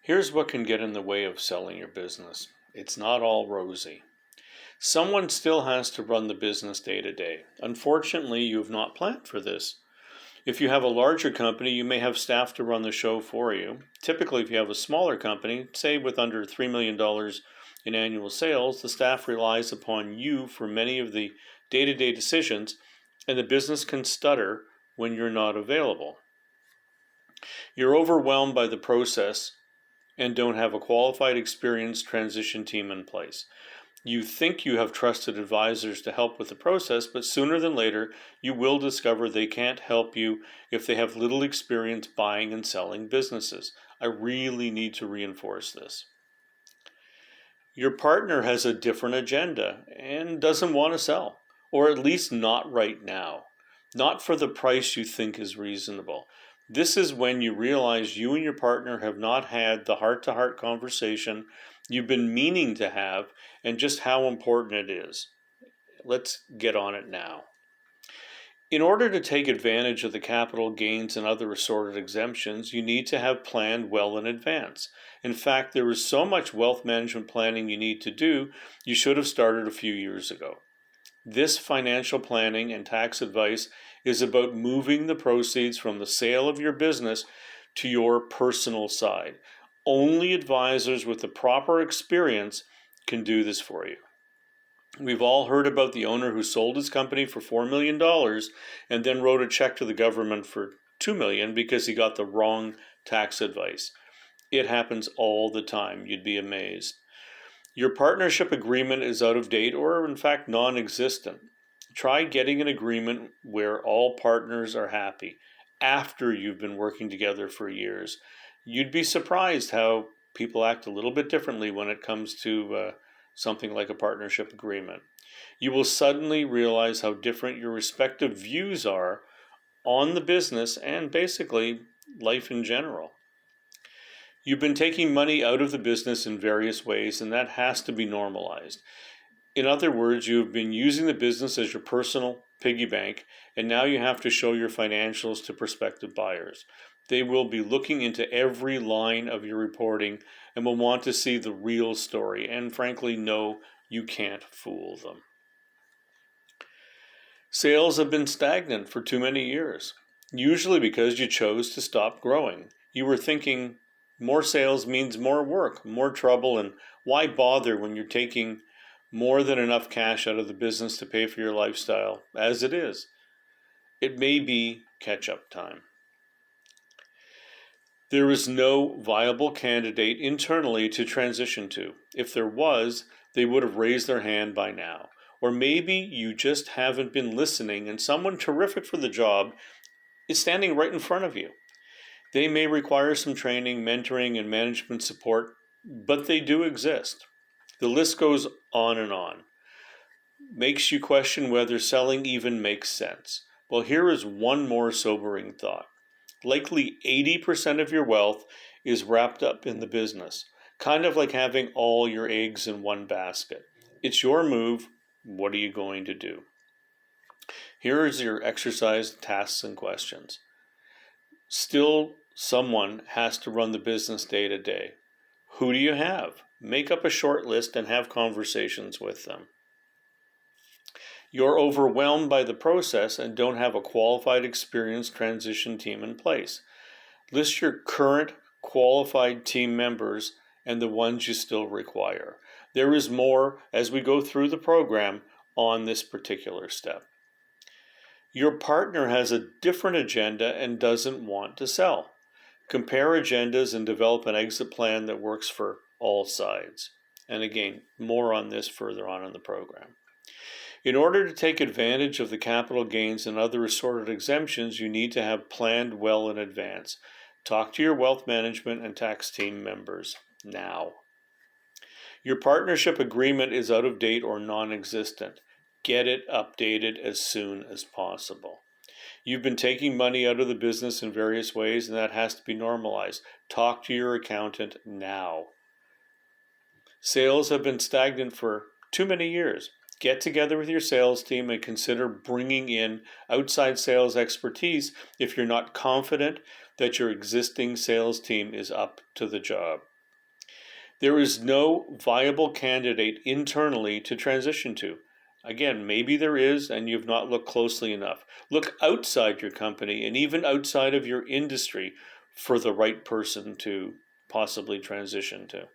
Here's what can get in the way of selling your business. It's not all rosy. Someone still has to run the business day to day. Unfortunately, you have not planned for this. If you have a larger company, you may have staff to run the show for you. Typically, if you have a smaller company, say with under $3 million in annual sales, the staff relies upon you for many of the day-to-day decisions, and the business can stutter when you're not available. You're overwhelmed by the process and don't have a qualified, experienced transition team in place. You think you have trusted advisors to help with the process, but sooner than later, you will discover they can't help you if they have little experience buying and selling businesses. I really need to reinforce this. Your partner has a different agenda and doesn't want to sell, or at least not right now, not for the price you think is reasonable. This is when you realize you and your partner have not had the heart-to-heart conversation you've been meaning to have and just how important it is. Let's get on it now. In order to take advantage of the capital gains and other assorted exemptions, you need to have planned well in advance. In fact, there is so much wealth management planning you need to do, you should have started a few years ago. This financial planning and tax advice is about moving the proceeds from the sale of your business to your personal side. Only advisors with the proper experience can do this for you. We've all heard about the owner who sold his company for $4 million and then wrote a check to the government for $2 million because he got the wrong tax advice. It happens all the time. You'd be amazed. Your partnership agreement is out of date or, in fact, non-existent. Try getting an agreement where all partners are happy after you've been working together for years. You'd be surprised how people act a little bit differently when it comes to something like a partnership agreement. You will suddenly realize how different your respective views are on the business and basically life in general. You've been taking money out of the business in various ways, and that has to be normalized. In other words, you've been using the business as your personal piggy bank, and now you have to show your financials to prospective buyers. They will be looking into every line of your reporting and will want to see the real story, and frankly, no, you can't fool them. Sales have been stagnant for too many years, usually because you chose to stop growing. You were thinking, more sales means more work, more trouble, and why bother when you're taking more than enough cash out of the business to pay for your lifestyle as it is? It may be catch-up time. There is no viable candidate internally to transition to. If there was, they would have raised their hand by now. Or maybe you just haven't been listening and someone terrific for the job is standing right in front of you. They may require some training, mentoring, and management support, but they do exist. The list goes on and on. Makes you question whether selling even makes sense. Well, here is one more sobering thought. Likely 80% of your wealth is wrapped up in the business, kind of like having all your eggs in one basket. It's your move. What are you going to do? Here is your exercise, tasks, and questions. Still, someone has to run the business day to day. Who do you have? Make up a short list and have conversations with them. You're overwhelmed by the process and don't have a qualified, experienced transition team in place. List your current qualified team members and the ones you still require. There is more as we go through the program on this particular step. Your partner has a different agenda and doesn't want to sell. Compare agendas and develop an exit plan that works for all sides. And again, more on this further on in the program. In order to take advantage of the capital gains and other assorted exemptions, you need to have planned well in advance. Talk to your wealth management and tax team members now. Your partnership agreement is out of date or non-existent. Get it updated as soon as possible. You've been taking money out of the business in various ways, and that has to be normalized. Talk to your accountant now. Sales have been stagnant for too many years. Get together with your sales team and consider bringing in outside sales expertise if you're not confident that your existing sales team is up to the job. There is no viable candidate internally to transition to. Again, maybe there is, and you've not looked closely enough. Look outside your company and even outside of your industry for the right person to possibly transition to.